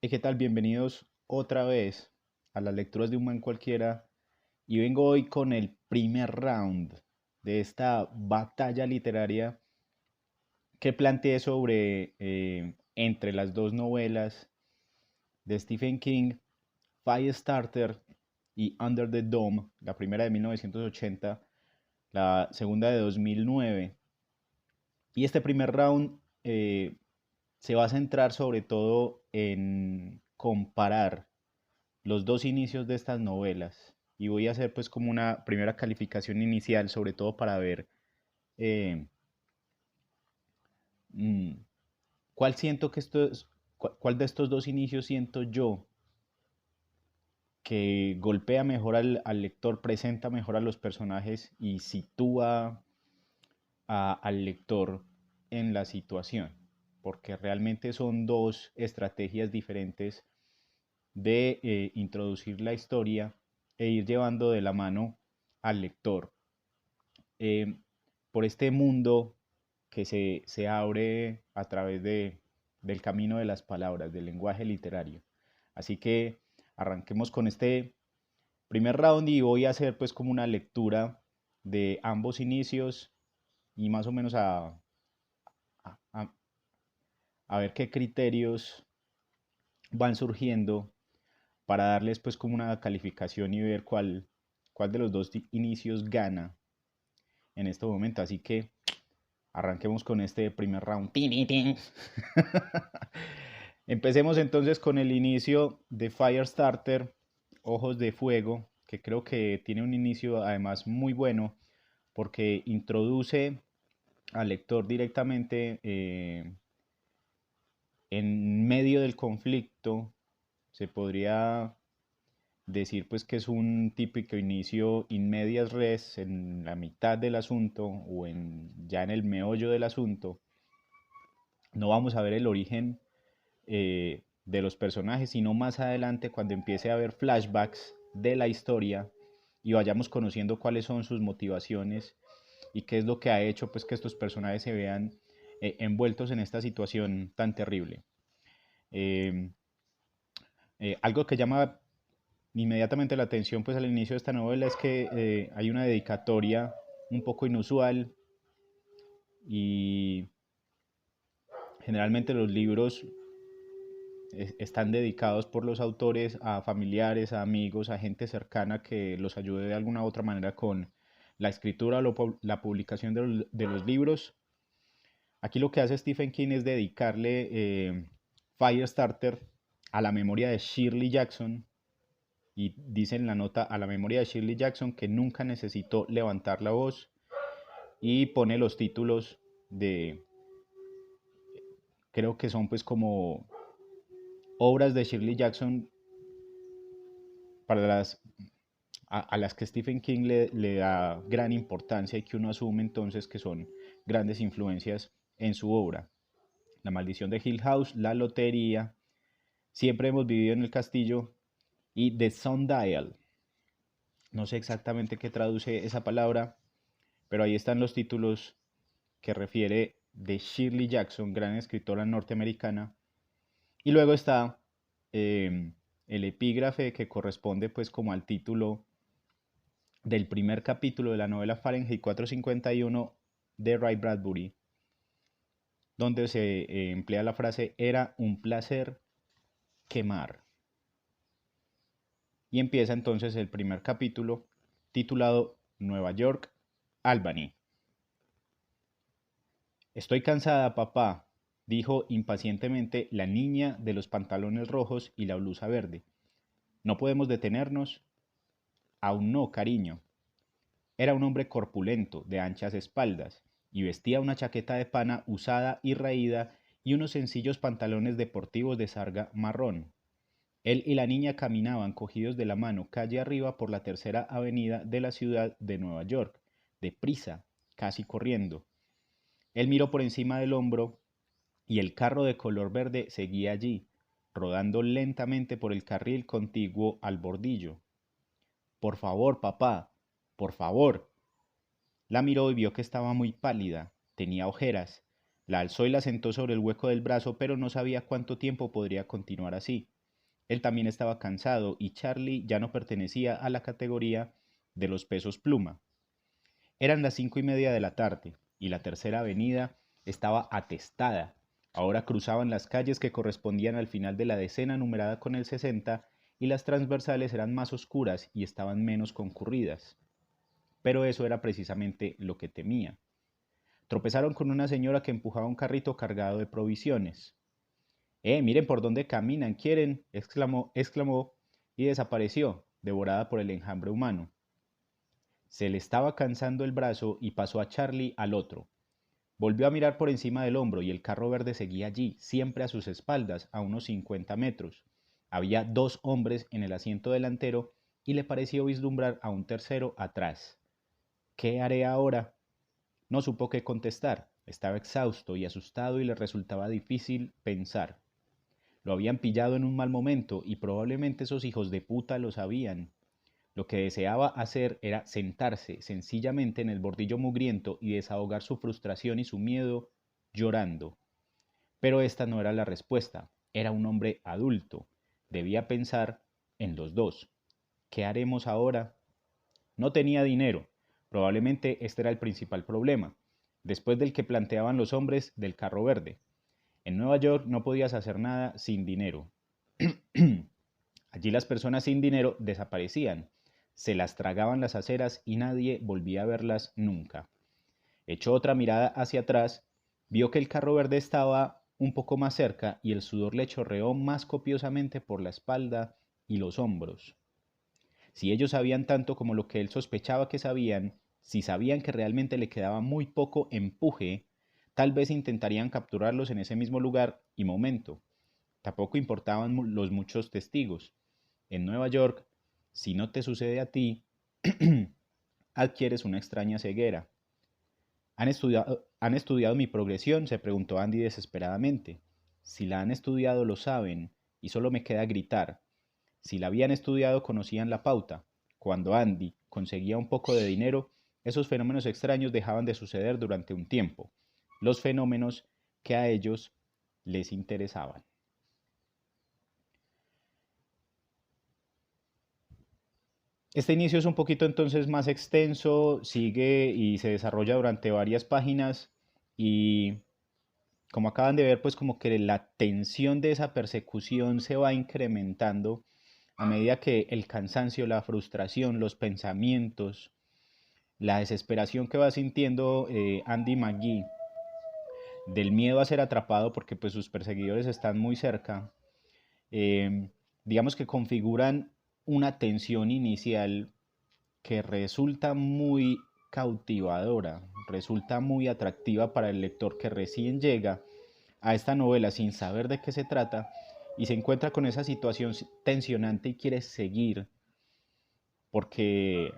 ¿Qué tal? Bienvenidos otra vez a las lecturas de un man cualquiera y vengo hoy con el primer round de esta batalla literaria que planteé sobre entre las dos novelas de Stephen King, Firestarter y Under the Dome, la primera de 1980, la segunda de 2009. Y este primer round se va a centrar sobre todo en comparar los dos inicios de estas novelas y voy a hacer pues como una primera calificación inicial, sobre todo para ver eh, mm, cuál siento que cuál de estos dos inicios siento yo que golpea mejor al lector, presenta mejor a los personajes y sitúa al lector en la situación, porque realmente son dos estrategias diferentes de introducir la historia e ir llevando de la mano al lector eh, por este mundo que se abre a través del camino de las palabras, del lenguaje literario. Así que arranquemos con este primer round y voy a hacer pues como una lectura de ambos inicios y más o menos a, a- a ver qué criterios van surgiendo para darles pues como una calificación y ver cuál de los dos inicios gana en este momento. Así que arranquemos con este primer round. ¡Tin, tin, tin! Empecemos entonces con el inicio de Firestarter, Ojos de Fuego, que creo que tiene un inicio además muy bueno porque introduce al lector directamente en medio del conflicto. Se podría decir pues que es un típico inicio in medias res, en la mitad del asunto o ya en el meollo del asunto. No vamos a ver el origen de los personajes, sino más adelante cuando empiece a haber flashbacks de la historia y vayamos conociendo cuáles son sus motivaciones y qué es lo que ha hecho pues que estos personajes se vean envueltos en esta situación tan terrible. Eh, Algo que llama inmediatamente la atención pues al inicio de esta novela es que hay una dedicatoria un poco inusual y generalmente los libros están dedicados por los autores a familiares, a amigos, a gente cercana que los ayude de alguna u otra manera con la escritura o la publicación de los libros. Aquí lo que hace Stephen King es dedicarle Firestarter a la memoria de Shirley Jackson y dice en la nota a la memoria de Shirley Jackson que nunca necesitó levantar la voz y pone los títulos de, creo que son pues como obras de Shirley Jackson para a las que Stephen King le da gran importancia y que uno asume entonces que son grandes influencias en su obra. La maldición de Hill House, La lotería, Siempre hemos vivido en el castillo y The Sundial. No sé exactamente qué traduce esa palabra, pero ahí están los títulos que refiere de Shirley Jackson, gran escritora norteamericana. Y luego está el epígrafe que corresponde pues como al título del primer capítulo de la novela Fahrenheit 451 de Ray Bradbury, donde se emplea la frase era un placer quemar. Y empieza entonces el primer capítulo titulado Nueva York, Albany. Estoy cansada, papá, dijo impacientemente la niña de los pantalones rojos y la blusa verde. ¿No podemos detenernos? Aún no, cariño. Era un hombre corpulento, de anchas espaldas, y vestía una chaqueta de pana usada y raída y unos sencillos pantalones deportivos de sarga marrón. Él y la niña caminaban cogidos de la mano calle arriba por la tercera avenida de la ciudad de Nueva York, deprisa, casi corriendo. Él miró por encima del hombro y el carro de color verde seguía allí, rodando lentamente por el carril contiguo al bordillo. Por favor, papá, por favor. La miró y vio que estaba muy pálida, tenía ojeras, La alzó y la sentó sobre el hueco del brazo, pero no sabía cuánto tiempo podría continuar así. Él también estaba cansado y Charlie ya no pertenecía a la categoría de los pesos pluma. Eran las 5:30 de la tarde y la Tercera Avenida estaba atestada. Ahora cruzaban las calles que correspondían al final de la decena numerada con el 60 y las transversales eran más oscuras y estaban menos concurridas. Pero eso era precisamente lo que temía. Tropezaron con una señora que empujaba un carrito cargado de provisiones. Miren por dónde caminan, ¿quieren?, exclamó y desapareció, devorada por el enjambre humano. Se le estaba cansando el brazo y pasó a Charlie al otro. Volvió a mirar por encima del hombro y el carro verde seguía allí, siempre a sus espaldas, a unos 50 metros. Había 2 hombres en el asiento delantero y le pareció vislumbrar a un tercero atrás. ¿Qué haré ahora? No supo qué contestar. Estaba exhausto y asustado y le resultaba difícil pensar. Lo habían pillado en un mal momento y probablemente esos hijos de puta lo sabían. Lo que deseaba hacer era sentarse sencillamente en el bordillo mugriento y desahogar su frustración y su miedo llorando. Pero esta no era la respuesta. Era un hombre adulto. Debía pensar en los dos. ¿Qué haremos ahora? No tenía dinero. Probablemente este era el principal problema, después del que planteaban los hombres del carro verde. En Nueva York no podías hacer nada sin dinero. Allí las personas sin dinero desaparecían, se las tragaban las aceras y nadie volvía a verlas nunca. Echó otra mirada hacia atrás, vio que el carro verde estaba un poco más cerca y el sudor le chorreó más copiosamente por la espalda y los hombros. Si ellos sabían tanto como lo que él sospechaba que sabían, si sabían que realmente le quedaba muy poco empuje, tal vez intentarían capturarlos en ese mismo lugar y momento. Tampoco importaban los muchos testigos. En Nueva York, si no te sucede a ti, adquieres una extraña ceguera. ¿Han estudiado mi progresión?, se preguntó Andy desesperadamente. Si la han estudiado, lo saben, y solo me queda gritar. Si la habían estudiado, conocían la pauta. Cuando Andy conseguía un poco de dinero, esos fenómenos extraños dejaban de suceder durante un tiempo. Los fenómenos que a ellos les interesaban. Este inicio es un poquito entonces más extenso, sigue y se desarrolla durante varias páginas y como acaban de ver, pues como que la tensión de esa persecución se va incrementando a medida que el cansancio, la frustración, los pensamientos, la desesperación que va sintiendo Andy McGee del miedo a ser atrapado porque pues sus perseguidores están muy cerca, eh, digamos que configuran una tensión inicial que resulta muy cautivadora, resulta muy atractiva para el lector que recién llega a esta novela sin saber de qué se trata y se encuentra con esa situación tensionante y quiere seguir porque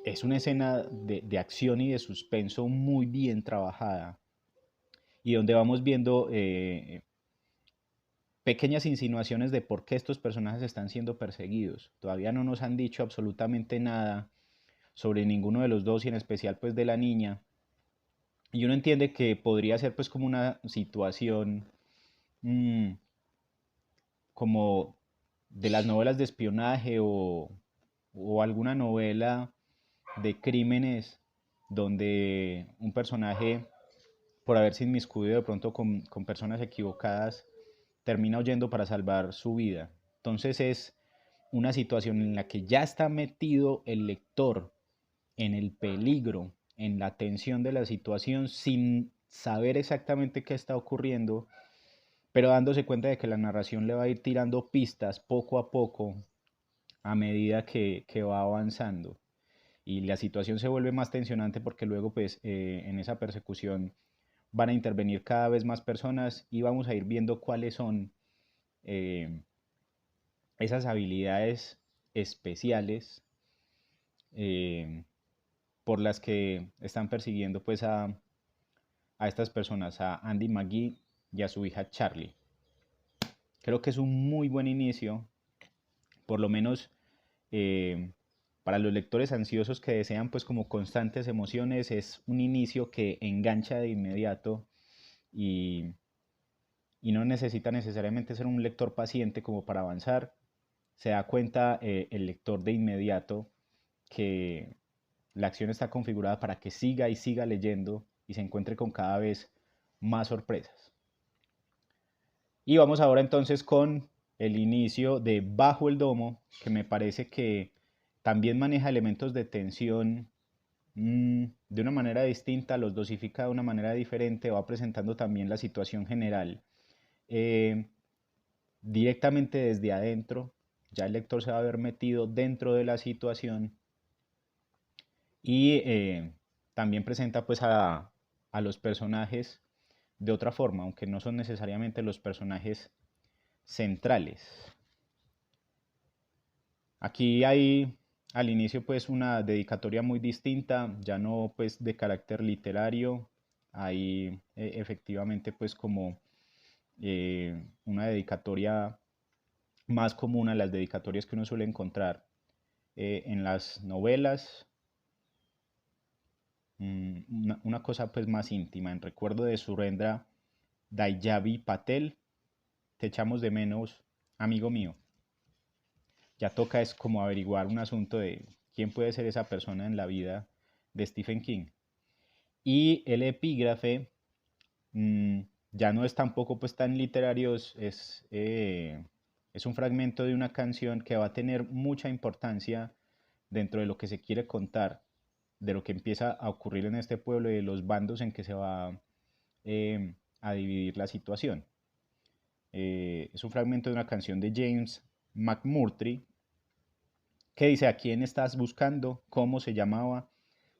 es una escena de acción y de suspenso muy bien trabajada y donde vamos viendo pequeñas insinuaciones de por qué estos personajes están siendo perseguidos. Todavía no nos han dicho absolutamente nada sobre ninguno de los dos y en especial pues de la niña. Y uno entiende que podría ser pues como una situación mmm, como de las novelas de espionaje o alguna novela de crímenes donde un personaje, por haberse inmiscuido de pronto con personas equivocadas, termina huyendo para salvar su vida. Entonces es una situación en la que ya está metido el lector en el peligro, en la tensión de la situación, sin saber exactamente qué está ocurriendo, pero dándose cuenta de que la narración le va a ir tirando pistas poco a poco a medida que va avanzando. Y la situación se vuelve más tensionante porque luego pues en esa persecución van a intervenir cada vez más personas y vamos a ir viendo cuáles son eh, esas habilidades especiales eh, por las que están persiguiendo pues a estas personas, a Andy McGee y a su hija Charlie. Creo que es un muy buen inicio, por lo menos Para los lectores ansiosos que desean pues como constantes emociones, es un inicio que engancha de inmediato y, y no necesita necesariamente ser un lector paciente como para avanzar. Se da cuenta el lector de inmediato que la acción está configurada para que siga y siga leyendo y se encuentre con cada vez más sorpresas. Y vamos ahora entonces con el inicio de Bajo el Domo, que me parece que también maneja elementos de tensión de una manera distinta, los dosifica de una manera diferente, va presentando también la situación general eh, directamente desde adentro. Ya el lector se va a ver metido dentro de la situación y también presenta pues a los personajes de otra forma, aunque no son necesariamente los personajes centrales. Aquí hay al inicio pues una dedicatoria muy distinta, ya no pues de carácter literario, hay efectivamente pues como una dedicatoria más común a las dedicatorias que uno suele encontrar en las novelas, una cosa pues más íntima, en recuerdo de Surendra Dayavi Patel, te echamos de menos, amigo mío. Ya toca es como averiguar un asunto de quién puede ser esa persona en la vida de Stephen King. Y el epígrafe ya no es tampoco pues tan literario, es un fragmento de una canción que va a tener mucha importancia dentro de lo que se quiere contar, de lo que empieza a ocurrir en este pueblo y de los bandos en que se va a dividir la situación. Es un fragmento de una canción de James McMurtry que dice: ¿a quién estás buscando? ¿Cómo se llamaba?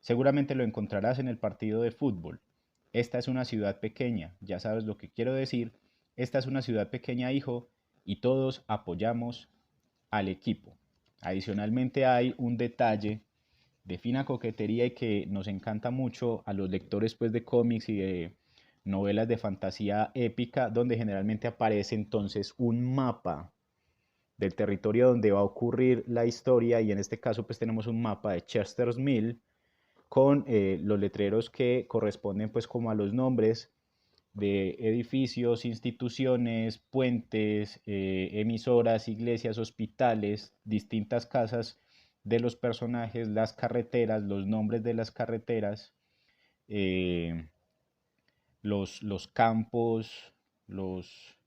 Seguramente lo encontrarás en el partido de fútbol. Esta es una ciudad pequeña, ya sabes lo que quiero decir. Esta es una ciudad pequeña, hijo, y todos apoyamos al equipo. Adicionalmente hay un detalle de fina coquetería y que nos encanta mucho a los lectores pues, de cómics y de novelas de fantasía épica, donde generalmente aparece entonces un mapa del territorio donde va a ocurrir la historia, y en este caso pues tenemos un mapa de Chester's Mill con los letreros que corresponden pues como a los nombres de edificios, instituciones, puentes, emisoras, iglesias, hospitales, distintas casas de los personajes, las carreteras, los nombres de las carreteras, eh, los campos, los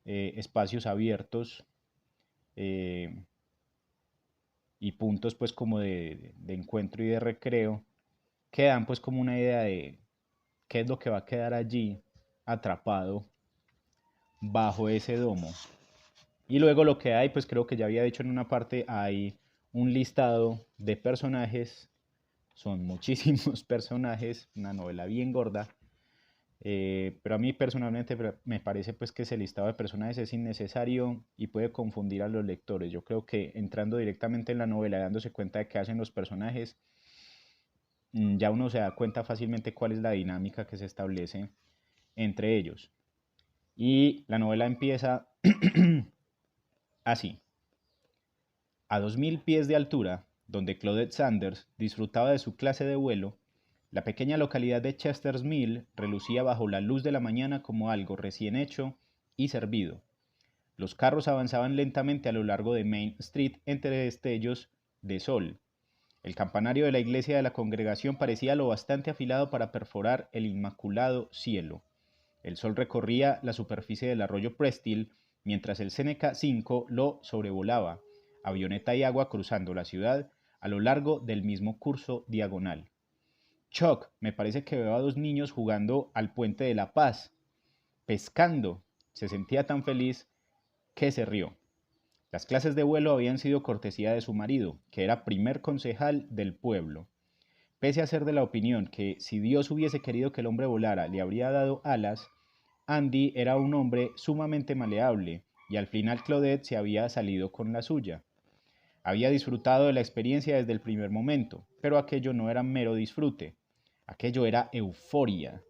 espacios abiertos eh, y puntos pues como de encuentro y de recreo que dan pues como una idea de qué es lo que va a quedar allí atrapado bajo ese domo. Y luego lo que hay, pues creo que ya había dicho en una parte, hay un listado de personajes, son muchísimos personajes, una novela bien gorda, pero a mí personalmente me parece pues que ese listado de personajes es innecesario y puede confundir a los lectores. Yo creo que entrando directamente en la novela y dándose cuenta de qué hacen los personajes, ya uno se da cuenta fácilmente cuál es la dinámica que se establece entre ellos. Y la novela empieza así. A 2000 pies de altura, donde Claudette Sanders disfrutaba de su clase de vuelo, la pequeña localidad de Chester's Mill relucía bajo la luz de la mañana como algo recién hecho y servido. Los carros avanzaban lentamente a lo largo de Main Street entre destellos de sol. El campanario de la iglesia de la congregación parecía lo bastante afilado para perforar el inmaculado cielo. El sol recorría la superficie del arroyo Prestil, mientras el Seneca 5 lo sobrevolaba, avioneta y agua cruzando la ciudad a lo largo del mismo curso diagonal. Chuck, me parece que veo a dos niños jugando al puente de la Paz, pescando. Se sentía tan feliz que se rió. Las clases de vuelo habían sido cortesía de su marido, que era primer concejal del pueblo. Pese a ser de la opinión que si Dios hubiese querido que el hombre volara, le habría dado alas, Andy era un hombre sumamente maleable y al final Claudette se había salido con la suya. Había disfrutado de la experiencia desde el primer momento, pero aquello no era mero disfrute, aquello era euforia.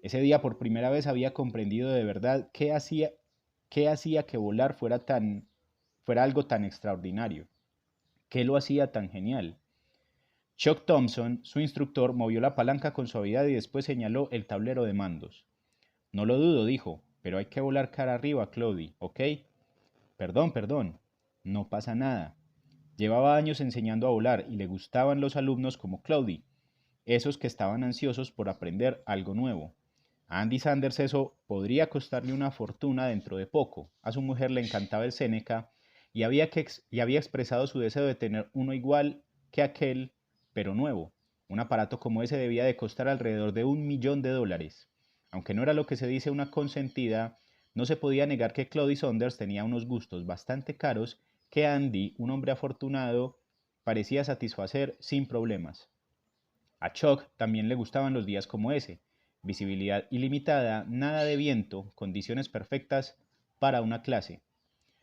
Ese día por primera vez había comprendido de verdad qué hacía que volar fuera algo tan extraordinario. ¿Qué lo hacía tan genial? Chuck Thompson, su instructor, movió la palanca con suavidad y después señaló el tablero de mandos. No lo dudo, dijo, pero hay que volar cara arriba, Cloudy, ¿ok? Perdón, no pasa nada. Llevaba años enseñando a volar y le gustaban los alumnos como Cloudy, esos que estaban ansiosos por aprender algo nuevo. A Andy Sanders eso podría costarle una fortuna dentro de poco. A su mujer le encantaba el Seneca y había expresado su deseo de tener uno igual que aquel, pero nuevo. Un aparato como ese debía de costar alrededor de $1.000.000. Aunque no era lo que se dice una consentida, no se podía negar que Claudie Saunders tenía unos gustos bastante caros que Andy, un hombre afortunado, parecía satisfacer sin problemas. A Chuck también le gustaban los días como ese, visibilidad ilimitada, nada de viento, condiciones perfectas para una clase.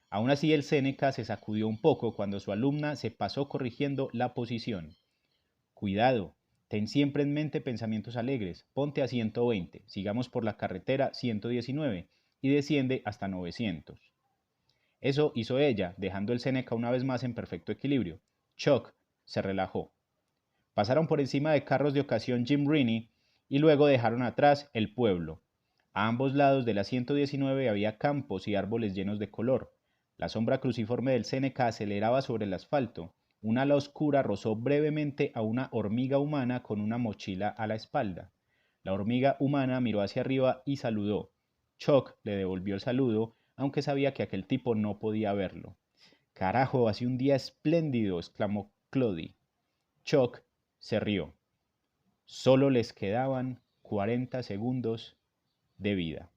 Aún así el Seneca se sacudió un poco cuando su alumna se pasó corrigiendo la posición. Cuidado, ten siempre en mente pensamientos alegres, ponte a 120, sigamos por la carretera 119 y desciende hasta 900. Eso hizo ella, dejando el Seneca una vez más en perfecto equilibrio. Chuck se relajó. Pasaron por encima de carros de ocasión Jim Rennie y luego dejaron atrás el pueblo. A ambos lados de la 119 había campos y árboles llenos de color. La sombra cruciforme del Seneca aceleraba sobre el asfalto. Un ala oscura rozó brevemente a una hormiga humana con una mochila a la espalda. La hormiga humana miró hacia arriba y saludó. Chuck le devolvió el saludo, aunque sabía que aquel tipo no podía verlo. Carajo, hace un día espléndido, exclamó Clody. Chuck se rió. Solo les quedaban 40 segundos de vida.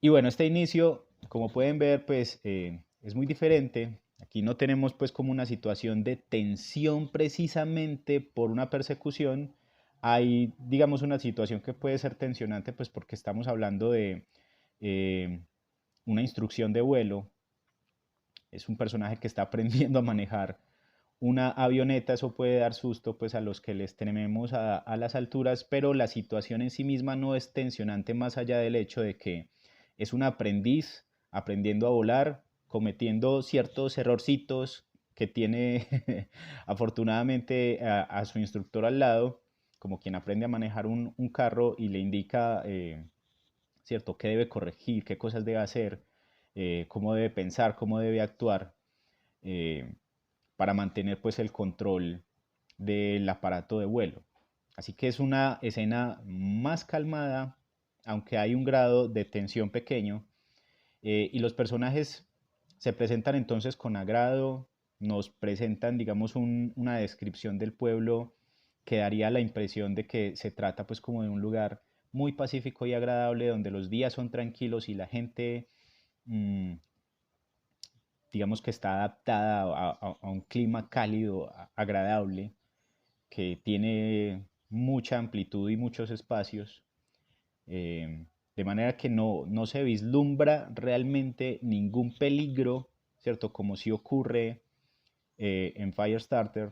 Y bueno, este inicio, como pueden ver, pues es muy diferente. Aquí no tenemos pues como una situación de tensión precisamente por una persecución. Hay, digamos, una situación que puede ser tensionante pues porque estamos hablando de eh, una instrucción de vuelo. Es un personaje que está aprendiendo a manejar una avioneta. Eso puede dar susto pues a los que les tememos a las alturas, pero la situación en sí misma no es tensionante más allá del hecho de que es un aprendiz aprendiendo a volar, cometiendo ciertos errorcitos que tiene afortunadamente a su instructor al lado, como quien aprende a manejar un carro y le indica, ¿cierto?, qué debe corregir, qué cosas debe hacer, cómo debe pensar, cómo debe actuar. eh, para mantener pues el control del aparato de vuelo. Así que es una escena más calmada, aunque hay un grado de tensión pequeño, y los personajes se presentan entonces con agrado, nos presentan, digamos, una descripción del pueblo que daría la impresión de que se trata pues como de un lugar muy pacífico y agradable, donde los días son tranquilos y la gente mmm, digamos que está adaptada a un clima cálido, agradable, que tiene mucha amplitud y muchos espacios, de manera que no se vislumbra realmente ningún peligro, ¿cierto? Como si ocurre en Firestarter,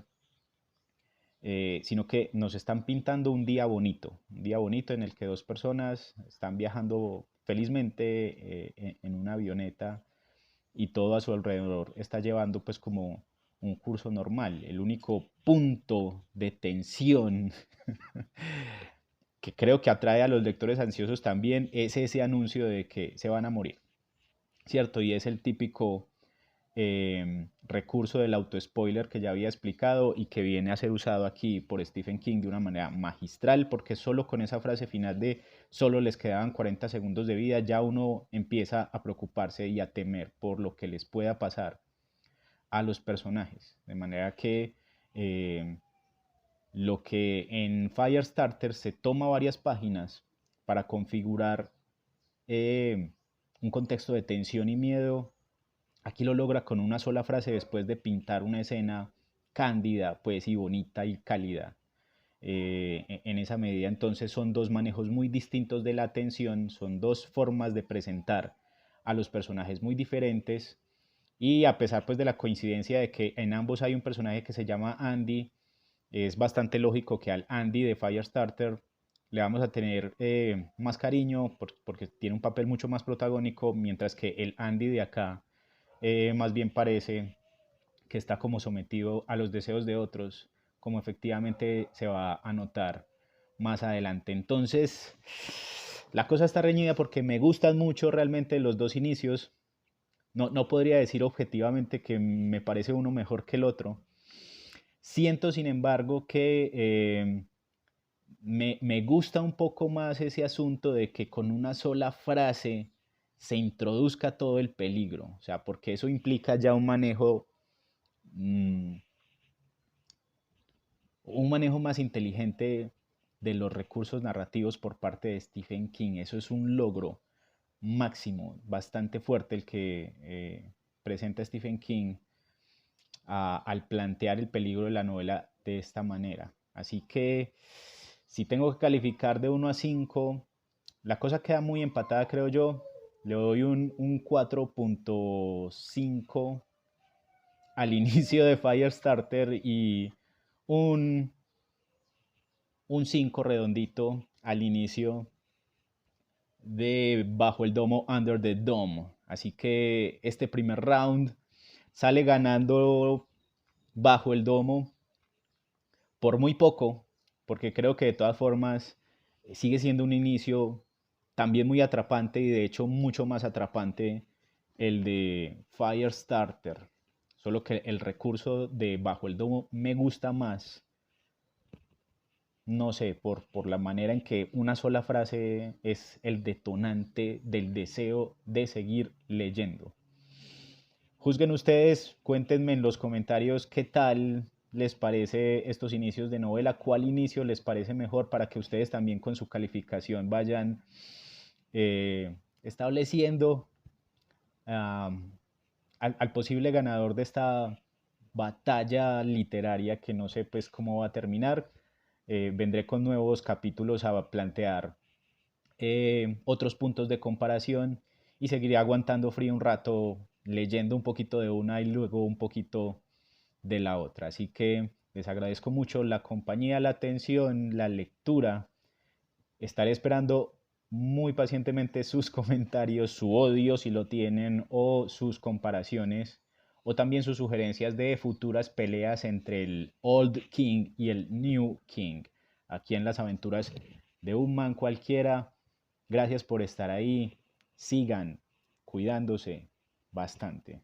sino que nos están pintando un día bonito en el que dos personas están viajando felizmente en una avioneta y todo a su alrededor está llevando pues como un curso normal. El único punto de tensión que creo que atrae a los lectores ansiosos también es ese anuncio de que se van a morir, ¿cierto? Y es el típico recurso del auto-spoiler que ya había explicado y que viene a ser usado aquí por Stephen King de una manera magistral, porque solo con esa frase final de solo les quedaban 40 segundos de vida, ya uno empieza a preocuparse y a temer por lo que les pueda pasar a los personajes. De manera que lo que en Firestarter se toma varias páginas para configurar un contexto de tensión y miedo, aquí lo logra con una sola frase después de pintar una escena cándida, pues, y bonita y cálida. En esa medida, entonces, son dos manejos muy distintos de la atención, son dos formas de presentar a los personajes muy diferentes, y a pesar pues de la coincidencia de que en ambos hay un personaje que se llama Andy, es bastante lógico que al Andy de Firestarter le vamos a tener más cariño porque tiene un papel mucho más protagónico, mientras que el Andy de acá más bien parece que está como sometido a los deseos de otros, como efectivamente se va a notar más adelante. Entonces, la cosa está reñida porque me gustan mucho realmente los dos inicios. No podría decir objetivamente que me parece uno mejor que el otro. Siento, sin embargo, que me gusta un poco más ese asunto de que con una sola frase se introduzca todo el peligro. O sea, porque eso implica ya mm, un manejo más inteligente de los recursos narrativos por parte de Stephen King. Eso es un logro máximo, bastante fuerte el que presenta Stephen King al plantear el peligro de la novela de esta manera. Así que si tengo que calificar de 1 a 5, la cosa queda muy empatada, creo yo. Le doy un 4.5 al inicio de Firestarter y un, un 5 redondito al inicio de Bajo el Domo, Under the Dome. Así que este primer round sale ganando Bajo el Domo por muy poco, porque creo que de todas formas sigue siendo un inicio también muy atrapante y de hecho mucho más atrapante el de Firestarter. Solo que el recurso de Bajo el Domo me gusta más, no sé, por la manera en que una sola frase es el detonante del deseo de seguir leyendo. Juzguen ustedes, cuéntenme en los comentarios qué tal les parece estos inicios de novela, cuál inicio les parece mejor para que ustedes también con su calificación vayan estableciendo al posible ganador de esta batalla literaria que no sé pues cómo va a terminar. Vendré con nuevos capítulos a plantear otros puntos de comparación y seguiré aguantando frío un rato leyendo un poquito de una y luego un poquito de la otra. Así que les agradezco mucho la compañía, la atención, la lectura. Estaré esperando muy pacientemente sus comentarios, su odio si lo tienen o sus comparaciones o también sus sugerencias de futuras peleas entre el Old King y el New King aquí en las aventuras de un man cualquiera. Gracias por estar ahí. Sigan cuidándose bastante.